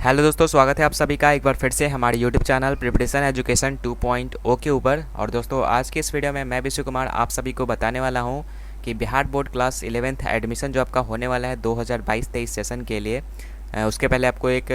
Hello दोस्तों, स्वागत है आप सभी का एक बार फिर से हमारे यूट्यूब चैनल प्रिपरेशन एजुकेशन 2.0 के ऊपर। और दोस्तों, आज के इस वीडियो में मैं विशु कुमार आप सभी को बताने वाला हूं कि Bihar board class 11th admission जो आपका होने वाला है 2022-23 सेशन के लिए, उसके पहले आपको एक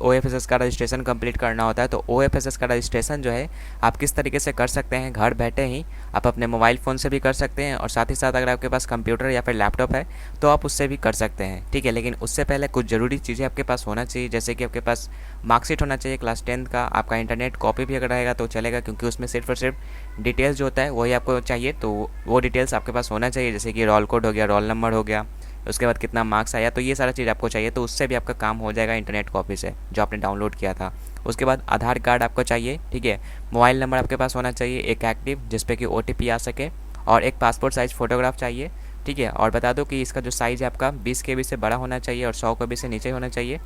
OFSS का रजिस्ट्रेशन कंप्लीट करना होता है। तो OFSS का रजिस्ट्रेशन जो है आप किस तरीके से कर सकते हैं, घर बैठे ही आप अपने मोबाइल फ़ोन से भी कर सकते हैं, और साथ ही साथ अगर आपके पास कंप्यूटर या फिर लैपटॉप है तो आप उससे भी कर सकते हैं, ठीक है। लेकिन उससे पहले कुछ ज़रूरी चीज़ें आपके पास होना चाहिए, जैसे कि आपके पास मार्कशीट होना चाहिए क्लास 10th का, आपका इंटरनेट कॉपी भी अगर रहेगा तो चलेगा, क्योंकि उसमें सिर्फ और सिर्फ डिटेल्स जो होता है वही आपको चाहिए। तो वो डिटेल्स आपके पास होना चाहिए, जैसे कि रोल कोड हो गया, रोल नंबर हो गया, उसके बाद कितना मार्क्स आया, तो ये सारा चीज़ आपको चाहिए। तो उससे भी आपका काम हो जाएगा इंटरनेट कॉपी से जो आपने डाउनलोड किया था। उसके बाद आधार कार्ड आपको चाहिए, ठीक है। मोबाइल नंबर आपके पास होना चाहिए एक एक्टिव, जिस पे कि OTP आ सके, और एक पासपोर्ट साइज़ फ़ोटोग्राफ चाहिए, ठीक है। और बता दो कि इसका जो साइज़ है आपका 20 KB से बड़ा होना चाहिए और 100 KB से नीचे होना चाहिए।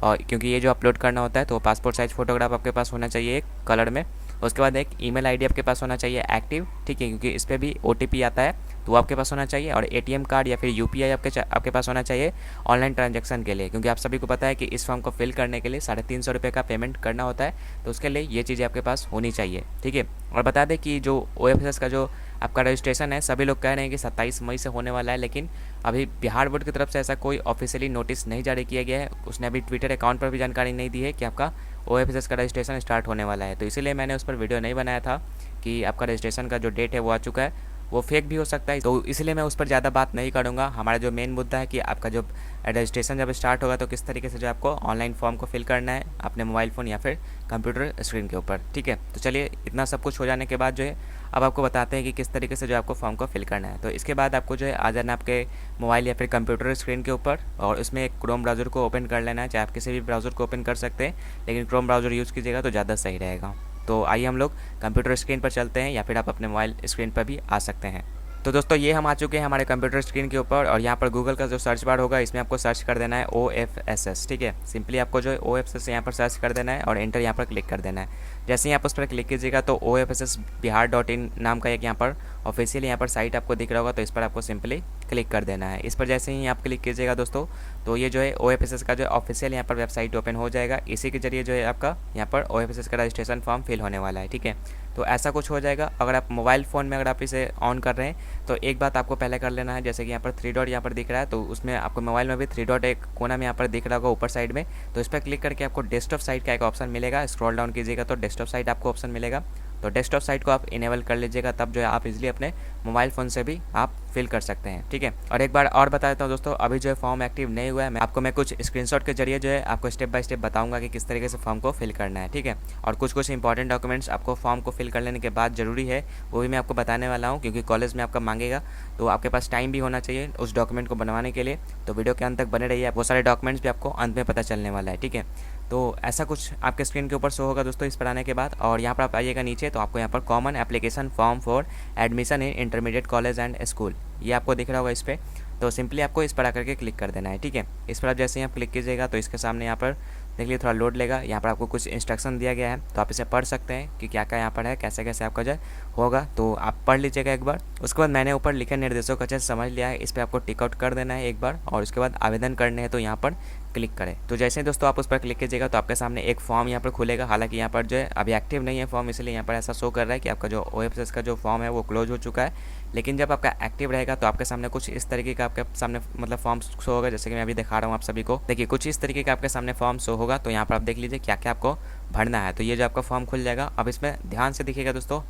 और क्योंकि ये जो अपलोड करना होता है तो पासपोर्ट साइज़ फ़ोटोग्राफ आपके पास होना चाहिए एक कलर में। उसके बाद एक ईमेल आईडी आपके पास होना चाहिए एक्टिव, ठीक है, क्योंकि इस पर भी OTP आता है तो वो आपके पास होना चाहिए। और ATM कार्ड या फिर UPI आपके पास होना चाहिए ऑनलाइन ट्रांजैक्शन के लिए, क्योंकि आप सभी को पता है कि इस फॉर्म को फिल करने के लिए 350 रुपये का पेमेंट करना होता है। तो उसके लिए ये चीज़ें आपके पास होनी चाहिए, ठीक है। और बता दें कि जो OFSS का जो आपका रजिस्ट्रेशन है, सभी लोग कह रहे हैं कि 27 मई से होने वाला है, लेकिन अभी बिहार बोर्ड की तरफ से ऐसा कोई ऑफिशियली नोटिस नहीं जारी किया गया है। उसने अभी ट्विटर अकाउंट पर भी जानकारी नहीं दी है कि आपका OFSS का रजिस्ट्रेशन स्टार्ट होने वाला है। तो इसीलिए मैंने उस पर वीडियो नहीं बनाया था कि आपका रजिस्ट्रेशन का जो डेट है वो आ चुका है, वो फेक भी हो सकता है। तो इसलिए मैं उस पर ज़्यादा बात नहीं करूँगा। हमारा जो मेन मुद्दा है कि आपका जो रजिस्ट्रेशन जब स्टार्ट होगा तो किस तरीके से जो आपको ऑनलाइन फॉर्म को फिल करना है अपने मोबाइल फ़ोन या फिर कंप्यूटर स्क्रीन के ऊपर, ठीक है। तो चलिए, इतना सब कुछ हो जाने के बाद जो है अब आपको बताते हैं कि किस तरीके से जो आपको फॉर्म को फिल करना है। तो इसके बाद आपको जो है आ जाना आपके मोबाइल या फिर कंप्यूटर स्क्रीन के ऊपर, और उसमें एक क्रोम ब्राउज़र को ओपन कर लेना है। चाहे आप किसी भी ब्राउज़र को ओपन कर सकते हैं, लेकिन क्रोम ब्राउज़र यूज़ कीजिएगा तो ज़्यादा सही रहेगा। तो आइए हम लोग कंप्यूटर स्क्रीन पर चलते हैं, या फिर आप अपने मोबाइल स्क्रीन पर भी आ सकते हैं। तो दोस्तों, ये हम आ चुके हैं हमारे कंप्यूटर स्क्रीन के ऊपर, और यहाँ पर गूगल का जो सर्च बार होगा इसमें आपको सर्च कर देना है OFSS, ठीक है। सिंपली आपको जो है OFSS यहाँ पर सर्च कर देना है और एंटर यहाँ पर क्लिक कर देना है। जैसे ही आप उस पर क्लिक कीजिएगा तो OFSSBihar.in नाम का एक यहाँ पर ऑफिशियल यहाँ पर साइट आपको दिख रहा होगा, तो इस पर आपको सिंपली क्लिक कर देना है। इस पर जैसे ही आप क्लिक कीजिएगा दोस्तों, तो ये जो है OFSS का जो ऑफिशियल यहाँ पर वेबसाइट ओपन हो जाएगा। इसी के जरिए जो है आपका यहाँ पर OFSS का रजिस्ट्रेशन फॉर्म फिल होने वाला है, ठीक है। तो ऐसा कुछ हो जाएगा। अगर आप मोबाइल फ़ोन में अगर आप इसे ऑन कर रहे हैं तो एक बात आपको पहले कर लेना है, जैसे कि यहाँ पर 3 डॉट यहाँ पर दिख रहा है, तो उसमें आपको मोबाइल में भी 3 डॉट एक कोना में यहाँ पर दिख रहा होगा ऊपर साइड में, तो इस पर क्लिक करके आपको डेस्कटॉप साइट का एक ऑप्शन मिलेगा। स्क्रॉल डाउन कीजिएगा तो डेस्कटॉप साइट आपको ऑप्शन मिलेगा। तो डेस्कटॉप साइट को आप इनेबल कर लीजिएगा, तब जो है आप इजीली अपने मोबाइल फ़ोन से भी आप फिल कर सकते हैं, ठीक है। और एक बार और बता देता हूँ दोस्तों, अभी जो है फॉर्म एक्टिव नहीं हुआ है, मैं कुछ स्क्रीनशॉट के जरिए जो है आपको स्टेप बाय स्टेप बताऊंगा कि किस तरीके से फॉर्म को फिल करना है, ठीक है। और कुछ इंपॉर्टेंट डॉक्यूमेंट्स आपको फॉर्म को फिल कर लेने के बाद जरूरी है, वो भी मैं आपको बताने वाला हूँ, क्योंकि कॉलेज में आपका मांगेगा, तो आपके पास टाइम भी होना चाहिए उस डॉक्यूमेंट को बनवाने के लिए। तो वीडियो के अंत तक बने रहिए, वो सारे डॉक्यूमेंट्स भी आपको अंत में पता चलने वाला है, ठीक है। तो ऐसा कुछ आपके स्क्रीन के ऊपर शो होगा दोस्तों इस पर आने के बाद, और यहाँ पर आप आइएगा नीचे तो आपको यहाँ पर common application form for admission in intermediate college and school, ये आपको दिख रहा होगा इस पर। तो सिंपली आपको इस पर आकर के क्लिक कर देना है, ठीक है। इस पर आप जैसे ही आप क्लिक कीजिएगा तो इसके सामने यहाँ पर देख लीजिए थोड़ा लोड लेगा। यहाँ पर आपको कुछ इंस्ट्रक्शन दिया गया है, तो आप इसे पढ़ सकते हैं कि क्या क्या यहाँ पर है, कैसे कैसे आपका जो होगा, तो आप पढ़ लीजिएगा एक बार। उसके बाद मैंने ऊपर लिखे निर्देशों का अच्छे से समझ लिया है, इस पर आपको टिक आउट कर देना है एक बार, और उसके बाद आवेदन करने हैं तो यहाँ पर क्लिक करें। तो जैसे ही दोस्तों आप उस पर क्लिक कीजिएगा तो आपके सामने एक फॉर्म यहाँ पर खुलेगा। हालांकि यहाँ पर जो है अभी एक्टिव नहीं है फॉर्म, इसलिए यहाँ पर ऐसा शो कर रहा है कि आपका जो OFSS का जो फॉर्म है वो क्लोज हो चुका है। लेकिन जब आपका एक्टिव रहेगा तो आपके सामने कुछ इस तरीके का आपके सामने मतलब फॉर्म शो होगा, जैसे कि मैं अभी दिखा रहा हूँ आप सभी को। देखिए, कुछ इस तरीके का आपके सामने फॉर्म शो होगा, तो यहाँ पर आप देख लीजिए क्या क्या आपको भरना है। तो ये जो आपका फॉर्म खुल जाएगा, अब इसमें ध्यान से दिखिएगा दोस्तों,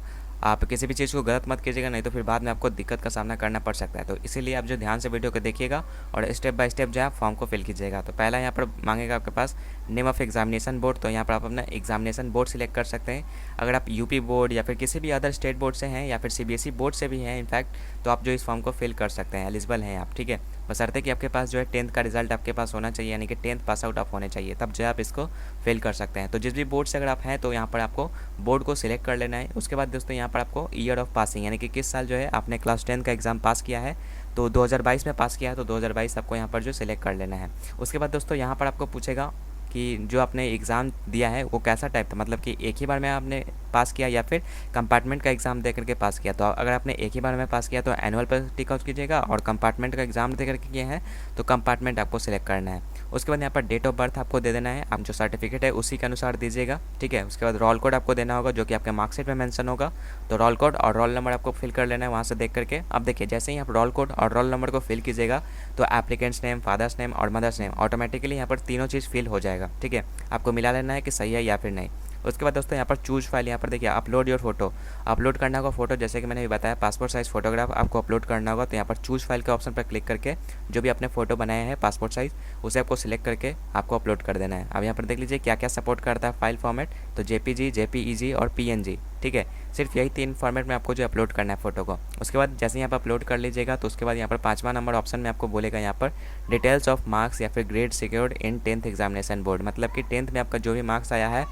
आप किसी भी चीज़ को गलत मत कीजिएगा, नहीं तो फिर बाद में आपको दिक्कत का सामना करना पड़ सकता है। तो इसीलिए आप जो ध्यान से वीडियो को देखिएगा और स्टेप बाय स्टेप जो है फॉर्म को फिल कीजिएगा। तो पहला यहाँ पर मांगेगा आपके पास नेम ऑफ एग्जामिनेशन बोर्ड, तो यहाँ पर आप अपना एग्जामिनेशन बोर्ड सिलेक्ट कर सकते हैं। अगर आप UP बोर्ड या फिर किसी भी अदर स्टेट बोर्ड से हैं या फिर CBSE बोर्ड से भी हैं इनफैक्ट, तो आप जो इस फॉर्म को फिल कर सकते हैं, एलिजिबल हैं आप, ठीक है। बशर्ते कि आपके पास जो है 10th का रिजल्ट आपके पास होना चाहिए, यानी कि 10th पास आउट आप होने चाहिए, तब जो है आप इसको फिल कर सकते हैं। तो जिस भी बोर्ड से अगर आप हैं तो यहाँ पर आपको बोर्ड को सिलेक्ट कर लेना है। उसके बाद दोस्तों यहाँ पर आपको ईयर ऑफ पासिंग, यानी कि किस साल जो है आपने क्लास 10 का एग्ज़ाम पास किया है, तो 2022 में पास किया है तो 2022 आपको यहाँ पर जो सिलेक्ट कर लेना है। उसके बाद दोस्तों यहाँ पर आपको पूछेगा कि जो आपने एग्ज़ाम दिया है वो कैसा टाइप था, मतलब कि एक ही बार में आपने पास किया या फिर कंपार्टमेंट का एग्ज़ाम दे करके पास किया। तो अगर आपने एक ही बार में पास किया तो एनुअल पर टिक आउट कीजिएगा, और कंपार्टमेंट का एग्ज़ाम दे करके किए हैं तो कंपार्टमेंट आपको सिलेक्ट करना है। उसके बाद यहाँ पर डेट ऑफ बर्थ आपको दे देना है, आप जो सर्टिफिकेट है उसी के अनुसार दीजिएगा, ठीक है। उसके बाद रोल कोड आपको देना होगा जो कि आपके मार्कशीट में मेंशन होगा। तो रोल कोड और रोल नंबर आपको फिल कर लेना है वहाँ से देख करके। अब देखिए जैसे ही आप रोल कोड और रोल नंबर को फिल कीजिएगा तो एप्लीकेंट्स नेम, फादर्स नेम और मदर्स नेम ऑटोमेटिकली यहाँ पर तीनों चीज़ फिल हो जाएगा, ठीक है। आपको मिला लेना है कि सही है या फिर नहीं। उसके बाद दोस्तों यहाँ पर चूज फाइल, यहाँ पर देखिए अपलोड योर फोटो, अपलोड करना होगा फोटो, जैसे कि मैंने भी बताया पासपोर्ट साइज़ फोटोग्राफ आपको अपलोड करना होगा। तो यहाँ पर चूज फाइल के ऑप्शन पर क्लिक करके जो भी आपने फोटो बनाया है पासपोर्ट साइज़ उसे आपको सिलेक्ट करके आपको अपलोड कर देना है। अब यहाँ पर देख लीजिए क्या क्या सपोर्ट करता है फाइल फॉर्मेट, तो JPG, JPEG और PNG, ठीक है। सिर्फ यही 3 फॉर्मेट में आपको जो अपलोड करना है फोटो को। उसके बाद जैसे यहाँ पर अपलोड कर लीजिएगा तो उसके बाद यहाँ पर 5वां नंबर ऑप्शन में आपको बोलेगा यहाँ पर डिटेल्स ऑफ मार्क्स या फिर ग्रेड सिक्योर्ड इन 10th एग्जामिनेशन बोर्ड, मतलब कि 10th में आपका जो भी मार्क्स आया है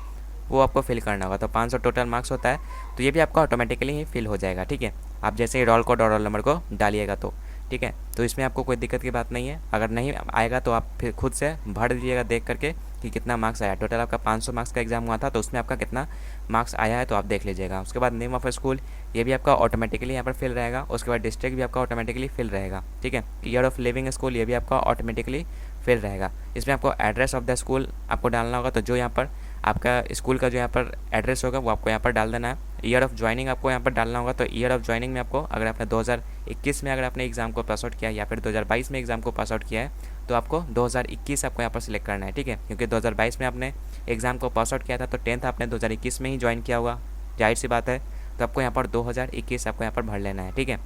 वो आपको फिल करना होगा। तो 500 टोटल मार्क्स होता है, तो ये भी आपका ऑटोमेटिकली ही फिल हो जाएगा, ठीक है। आप जैसे ही रोल कोड और रोल नंबर को डालिएगा तो, ठीक है। तो इसमें आपको कोई दिक्कत की बात नहीं है। अगर नहीं आएगा तो आप फिर खुद से भर दीजिएगा देख करके कि कितना मार्क्स आया। टोटल आपका 500 मार्क्स का एग्जाम हुआ था तो उसमें आपका कितना मार्क्स आया है तो आप देख लीजिएगा। उसके बाद नेम ऑफ स्कूल ये भी आपका ऑटोमेटिकली यहाँ पर फिल रहेगा। उसके बाद डिस्ट्रिक्ट भी आपका ऑटोमेटिकली फिल रहेगा, ठीक है। ईयर ऑफ लिविंग स्कूल ये भी आपका ऑटोमेटिकली फिल रहेगा। इसमें आपको एड्रेस ऑफ द स्कूल आपको डालना होगा, तो जो यहाँ पर आपका स्कूल का जो यहाँ पर एड्रेस होगा वो आपको यहाँ पर डाल देना है। ईयर ऑफ ज्वाइनिंग आपको यहाँ पर डालना होगा, तो ईयर ऑफ ज्वाइनिंग में आपको अगर आपने 2021 में अगर आपने एग्ज़ाम को पास आउट किया है या फिर 2022 में एग्ज़ाम को पास आउट किया है तो आपको 2021 आपको यहाँ पर सिलेक्ट करना है, ठीक है। क्योंकि 2022 में आपने एग्ज़ाम को पास आउट किया था तो 10th आपने 2021 में ही ज्वाइन किया हुआ, जाहिर सी बात है। तो आपको यहाँ पर 2021 आपको यहाँ पर भर लेना है, ठीक है।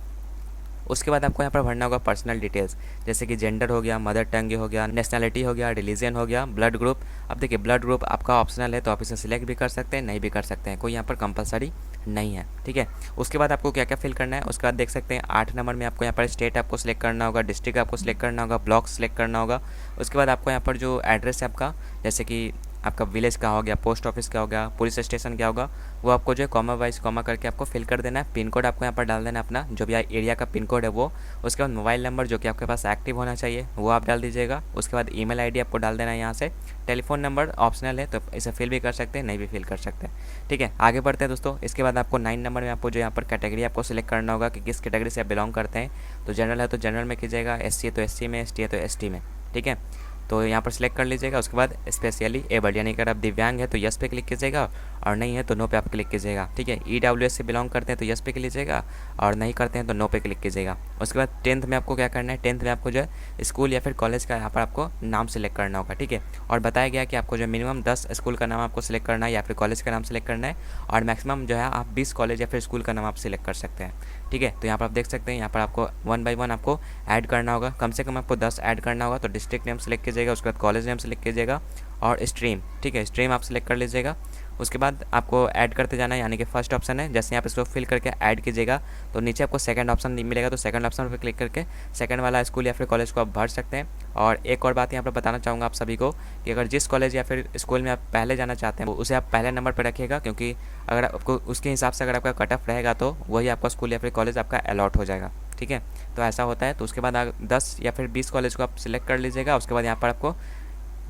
उसके बाद आपको यहाँ पर भरना होगा पर्सनल डिटेल्स, जैसे कि जेंडर हो गया, मदर टंग हो गया, नेशनैलिटी हो गया, रिलीजन हो गया, ब्लड ग्रुप। अब देखिए ब्लड ग्रुप आपका ऑप्शनल है तो आप इसे सिलेक्ट भी कर सकते हैं, नहीं भी कर सकते हैं, कोई यहाँ पर कंपलसरी नहीं है, ठीक है। उसके बाद आपको क्या क्या फिल करना है उसके बाद देख सकते हैं 8 नंबर में आपको यहाँ पर स्टेट आपको सिलेक्ट करना होगा, डिस्ट्रिक्ट आपको सिलेक्ट करना होगा, ब्लॉक सिलेक्ट करना होगा। उसके बाद आपको यहाँ पर जो एड्रेस है आपका, जैसे कि आपका विलेज का हो गया, पोस्ट ऑफिस का हो गया, पुलिस स्टेशन क्या होगा, वो आपको जो है कॉमा वाइज कॉमा करके आपको फिल कर देना है। पिन कोड आपको यहाँ पर डाल देना है अपना, जो भी एरिया का पिन कोड है वो। उसके बाद मोबाइल नंबर जो कि आपके पास एक्टिव होना चाहिए वो आप डाल दीजिएगा। उसके बाद ईमेल आईडी आपको डाल देना है यहाँ से। टेलीफोन नंबर ऑप्शनल है तो इसे फिल भी कर सकते हैं, नहीं भी फिल कर सकते हैं, ठीक है। आगे बढ़ते हैं दोस्तों। इसके बाद आपको 9 नंबर में आपको जो यहाँ पर कैटेगरी आपको सिलेक्ट करना होगा कि किस कैटेगरी से आप बिलोंग करते हैं। तो जनरल है तो जनरल में कीजिएगा, SC है तो SC में, ST है तो ST में, ठीक है। तो यहाँ पर सिलेक्ट कर लीजिएगा। उसके बाद स्पेशली एबल्ड, यानी अगर आप दिव्यांग है तो यस पे क्लिक कीजिएगा और नहीं है तो नो पे आप क्लिक कीजिएगा, ठीक है। EWS से बिलोंग करते हैं तो यस पे क्लिक कीजिएगा और नहीं करते हैं तो नो पे क्लिक कीजिएगा। उसके बाद 10th में आपको क्या करना है, 10th में आपको जो है स्कूल या फिर कॉलेज का यहाँ पर आपको नाम सेलेक्ट करना होगा, ठीक है। और बताया गया कि आपको जो मिनिमम 10 स्कूल का नाम आपको सिलेक्ट करना है या फिर कॉलेज का नाम सेलेक्ट करना है और मैक्सिमम जो है आप 20 कॉलेज या फिर स्कूल का नाम आप सिलेक्ट कर सकते हैं, ठीक है। तो यहाँ पर आप देख सकते हैं यहाँ पर आपको 1 बाय 1 आपको ऐड करना होगा, कम से कम आपको 10 ऐड करना होगा। तो डिस्ट्रिक्ट नेम सेलेक्ट कीजिएगा, उसके बाद कॉलेज नेम सेलेक्ट कीजिएगा और स्ट्रीम, ठीक है, स्ट्रीम आप सेलेक्ट कर लीजिएगा। उसके बाद आपको ऐड करते जाना है, यानी कि फर्स्ट ऑप्शन है, जैसे आप इसको फिल करके ऐड कीजिएगा तो नीचे आपको सेकंड ऑप्शन मिलेगा, तो सेकंड ऑप्शन पर क्लिक करके सेकंड वाला स्कूल या फिर कॉलेज को आप भर सकते हैं। और एक और बात यहाँ पर बताना चाहूँगा आप सभी को कि अगर जिस कॉलेज या फिर स्कूल में आप पहले जाना चाहते हैं उसे आप पहले नंबर पर रखिएगा, क्योंकि अगर आपको उसके हिसाब से अगर आपका कट ऑफ रहेगा तो वही आपका स्कूल या फिर कॉलेज आपका अलॉट हो जाएगा, ठीक है। तो ऐसा होता है। तो उसके बाद 10 या फिर 20 कॉलेज को आप सिलेक्ट कर लीजिएगा। उसके बाद यहाँ पर आपको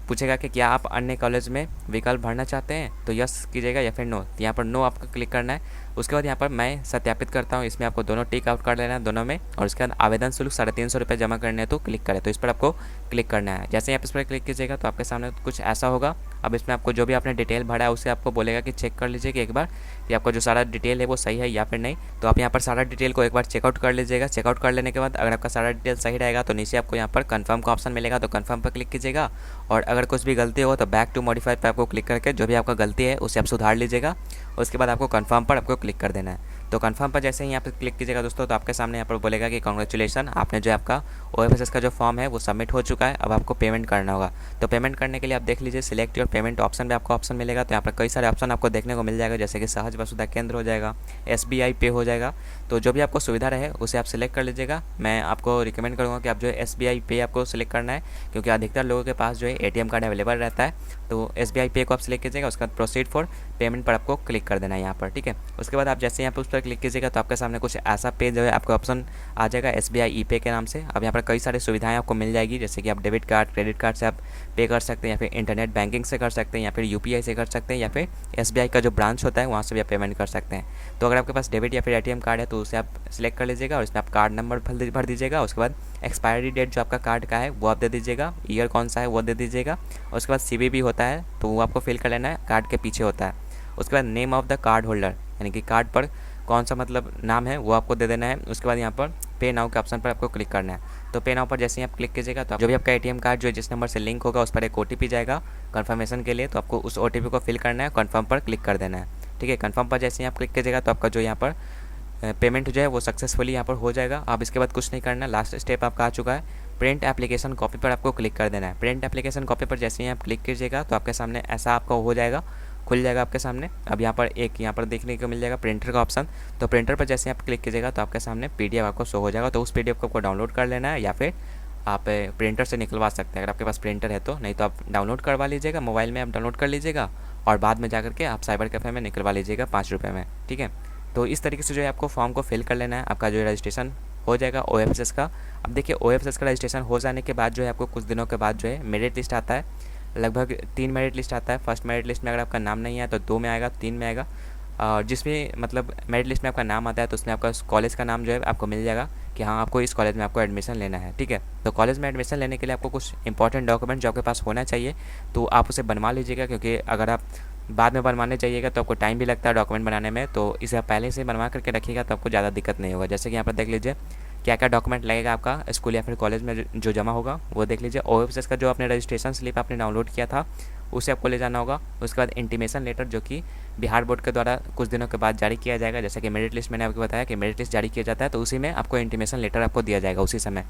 पूछेगा कि क्या आप अन्य कॉलेज में विकल्प भरना चाहते हैं, तो यस कीजिएगा या फिर नो। तो यहाँ पर नो आपको क्लिक करना है। उसके बाद यहाँ पर मैं सत्यापित करता हूँ, इसमें आपको दोनों टिक आउट कर लेना है दोनों में। और उसके बाद आवेदन शुल्क 350 रुपये जमा करने हैं तो क्लिक करें, तो इस पर आपको क्लिक करना है। जैसे आप इस पर क्लिक कीजिएगा तो आपके सामने कुछ ऐसा होगा। अब इसमें आपको जो भी आपने डिटेल भरा है उसे आपको बोलेगा कि चेक कर लीजिए कि एक बार कि आपका जो सारा डिटेल है वो सही है या फिर नहीं। तो आप यहाँ पर सारा डिटेल को एक बार चेकआउट कर लीजिएगा। चेकआउट कर लेने के बाद अगर आपका सारा डिटेल सही रहेगा तो नीचे आपको यहाँ पर कन्फर्म का ऑप्शन मिलेगा, तो कन्फर्म पर क्लिक कीजिएगा। और अगर कुछ भी गलती हो तो बैक टू मॉडिफाई पर आपको क्लिक करके जो भी आपका गलती है उसे आप सुधार लीजिएगा। उसके बाद आपको कन्फर्म पर आपको क्लिक कर देना है। तो कन्फर्म पर जैसे ही यहाँ पर क्लिक कीजिएगा दोस्तों तो आपके सामने यहाँ पर बोलेगा कि कांग्रेचुलेसन, आपने जो आपका OFSS का जो फॉर्म है वो सबमिट हो चुका है। अब आपको पेमेंट करना होगा। तो पेमेंट करने के लिए आप देख लीजिए सिलेक्ट योर पेमेंट ऑप्शन में आपको ऑप्शन मिलेगा। तो यहाँ पर कई सारे ऑप्शन आपको देखने को मिल जाएगा, जैसे कि सहज वसुधा केंद्र हो जाएगा, SBI पे हो जाएगा। तो जो भी आपको सुविधा रहे उसे आप सिलेक्ट कर लीजिएगा। मैं आपको रिकमेंड करूँगा कि आप जो है SBI पे आपको सिलेक्ट करना है, क्योंकि अधिकतर लोगों के पास जो है ATM कार्ड अवेलेबल रहता है। तो SBI पे को आप सिलेक्ट कीजिएगा, उसके बाद प्रोसीड फॉर पेमेंट पर आपको क्लिक कर देना है यहाँ पर, ठीक है। उसके बाद आप जैसे यहाँ पर उस पर क्लिक कीजिएगा तो आपके सामने कुछ ऐसा पेज जो है आपको ऑप्शन आ जाएगा SBI ई-पे के नाम से। अब यहाँ पर कई सारी सुविधाएं आपको मिल जाएगी, जैसे कि आप डेबिट कार्ड, क्रेडिट कार्ड से आप पे कर सकते हैं, या फिर इंटरनेट बैंकिंग से कर सकते हैं, या फिर UPI से कर सकते हैं, या फिर SBI का जो ब्रांच होता है वहाँ से भी आप पेमेंट कर सकते हैं। तो अगर आपके पास डेबिट या फिर ATM कार्ड है तो उसे आप सिलेक्ट कर लीजिएगा और इसमें आप कार्ड नंबर भर दीजिएगा। उसके बाद एक्सपायरी डेट जो आपका कार्ड का है वो आप दे दीजिएगा, ईयर कौन सा है वो दे दीजिएगा। उसके बाद CVV होता है तो वो आपको फिल कर लेना है, कार्ड के पीछे होता है। उसके बाद name of the card holder, यानी कि कार्ड पर कौन सा मतलब नाम है वो आपको दे देना है। उसके बाद यहाँ पर पे नाउ के ऑप्शन पर आपको क्लिक करना है। तो पे नाउ पर जैसे ही आप क्लिक कीजिएगा तो जो भी आपका ATM कार्ड जो जिस नंबर से लिंक होगा उस पर एक OTP जाएगा कन्फर्मेशन के लिए, तो आपको उस OTP को फिल करना है, कन्फर्म पर क्लिक कर देना है, ठीक है। कन्फर्म पर जैसे ही आप क्लिक कीजिएगा तो आपका जो यहाँ पर पेमेंट जो है वो सक्सेसफुली यहाँ पर हो जाएगा। आप इसके बाद कुछ नहीं करना, लास्ट स्टेप आपका आ चुका है। प्रिंट एप्लीकेशन कॉपी पर आपको क्लिक कर देना है। प्रिंट एप्लीकेशन कॉपी पर जैसे ही आप क्लिक कीजिएगा तो आपके सामने ऐसा आपका हो जाएगा, खुल जाएगा आपके सामने। अब यहाँ पर एक यहाँ पर देखने को मिल जाएगा प्रिंटर का ऑप्शन, तो प्रिंटर पर जैसे आप क्लिक कीजिएगा तो आपके सामने PDF आपको शो हो जाएगा। तो उस PDF को आपको डाउनलोड कर लेना है, या फिर आप प्रिंटर से निकलवा सकते हैं अगर आपके पास प्रिंटर है तो, नहीं तो आप डाउनलोड करवा लीजिएगा, मोबाइल में आप डाउनलोड कर लीजिएगा और बाद में जाकर के आप साइबर कैफ़े में निकलवा लीजिएगा 5 रुपये में, ठीक है। तो इस तरीके से जो है आपको फॉर्म को फिल कर लेना है, आपका जो है रजिस्ट्रेशन हो जाएगा OFSS का। अब देखिए OFSS का रजिस्ट्रेशन हो जाने के बाद जो है आपको कुछ दिनों के बाद जो है मेरिट लिस्ट आता है, लगभग 3 मेरिट लिस्ट आता है। फर्स्ट मेरिट लिस्ट में अगर आपका नाम नहीं है तो 2 में आएगा, 3 में आएगा। और जिसमें मतलब मेरिट लिस्ट में आपका नाम आता है तो उसमें आपका कॉलेज का नाम जो है आपको मिल जाएगा कि हाँ आपको इस कॉलेज में आपको एडमिशन लेना है, ठीक है। तो कॉलेज में एडमिशन लेने के लिए आपको कुछ इंपॉर्टेंट डॉक्यूमेंट जो आपके पास होना चाहिए तो आप उसे बनवा लीजिएगा, क्योंकि अगर आप बाद में बनवाने जाइएगा तो आपको टाइम भी लगता है डॉक्यूमेंट बनाने में, तो इसे आप पहले से बनवा करके रखिएगा तो आपको ज़्यादा दिक्कत नहीं होगा। जैसे कि यहाँ पर देख लीजिए क्या क्या डॉक्यूमेंट लगेगा आपका स्कूल या फिर कॉलेज में जो जमा होगा वो देख लीजिए। OFSS का जो आपने रजिस्ट्रेशन स्लिप आपने डाउनलोड किया था उसे आपको ले जाना होगा। उसके बाद इंटीमेशन लेटर जो कि बिहार बोर्ड के द्वारा कुछ दिनों के बाद जारी किया जाएगा, जैसे कि मेरिट लिस्ट मैंने आपको बताया कि मेरिट लिस्ट जारी किया जाता है तो उसी में आपको इंटीमेशन लेटर आपको दिया जाएगा उसी समय।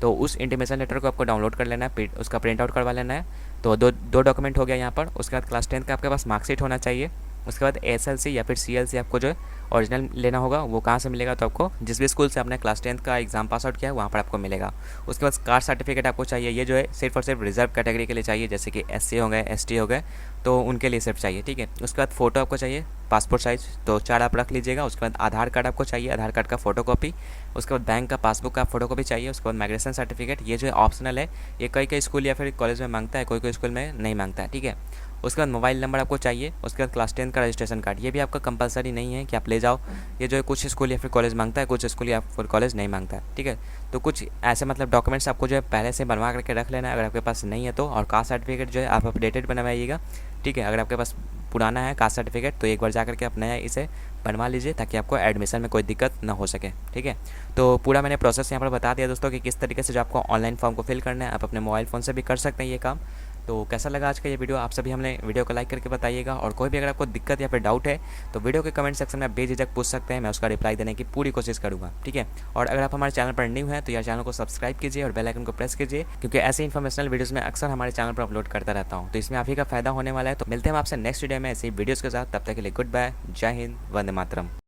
तो उस इंटीमेशन लेटर को आपको डाउनलोड कर लेना है, उसका प्रिंट आउट करवा लेना है। तो दो डॉक्यूमेंट हो गया यहाँ पर। उसके बाद क्लास 10 का आपके पास मार्कशीट होना चाहिए। उसके बाद SLC या फिर CLC आपको जो है ओरिजिनल लेना होगा। वो कहाँ से मिलेगा तो आपको जिस भी स्कूल से आपने क्लास 10 का एग्जाम पास आउट किया है वहाँ पर आपको मिलेगा। उसके बाद कास्ट सर्टिफिकेट आपको चाहिए, ये जो है सिर्फ और सिर्फ रिजर्व कैटेगरी के लिए चाहिए, जैसे कि SC हो गए, ST हो गए, तो उनके लिए सिर्फ चाहिए, ठीक है। उसके बाद फ़ोटो आपको चाहिए पासपोर्ट साइज़, तो 4 आप रख लीजिएगा। उसके बाद आधार कार्ड आपको चाहिए, आधार कार्ड का फोटोकॉपी। उसके बाद बैंक का पासबुक का फोटोकॉपी चाहिए। उसके बाद माइग्रेशन सर्टिफिकेट, ये जो है ऑप्शनल है, ये कई स्कूल या फिर कॉलेज में मांगता है, कोई स्कूल में नहीं मांगता है, ठीक है। उसके बाद मोबाइल नंबर आपको चाहिए। उसके बाद क्लास 10 का रजिस्ट्रेशन कार्ड, ये भी आपका कंपलसरी नहीं है कि आप ले जाओ, ये जो है कुछ स्कूल या फिर कॉलेज मांगता है, कुछ स्कूल या फिर कॉलेज नहीं मांगता है, ठीक है। तो कुछ ऐसे मतलब डॉक्यूमेंट्स आपको जो है पहले से बनवा करके रख लेना है अगर आपके पास नहीं है तो। और कास्ट सर्टिफिकेट जो है आप अपडेटेड बनवाइएगा, ठीक है। अगर आपके पास पुराना है कास्ट सर्टिफिकेट तो एक बार जा करके आप नया इसे बनवा लीजिए ताकि आपको एडमिशन में कोई दिक्कत ना हो सके, ठीक है। तो पूरा मैंने प्रोसेस यहाँ पर बता दिया दोस्तों कि किस तरीके से जो आपको ऑनलाइन फॉर्म को फिल करना है, आप अपने मोबाइल फ़ोन से भी कर सकते हैं ये काम। तो कैसा लगा आज का ये वीडियो, आप सभी हमने वीडियो को लाइक करके बताइएगा। और कोई भी अगर आपको दिक्कत या फिर डाउट है तो वीडियो के कमेंट सेक्शन में आप बेझिझक पूछ सकते हैं, मैं उसका रिप्लाई देने की पूरी कोशिश करूँगा, ठीक है। और अगर आप हमारे चैनल पर न्यू हैं तो यार चैनल को सब्सक्राइब कीजिए और बेल आइकन को प्रेस कीजिए, क्योंकि ऐसे इन्फॉर्मेशनल वीडियोज़ में अक्सर हमारे चैनल पर अपलोड करता रहता हूँ, तो इसमें आप ही का फायदा होने वाला है। तो मिलते हैं हम आपसे नेक्स्ट वीडियो में ऐसे ही वीडियोज़ के साथ, तब तक के लिए गुड बाय, जय हिंद, वंदे मातरम।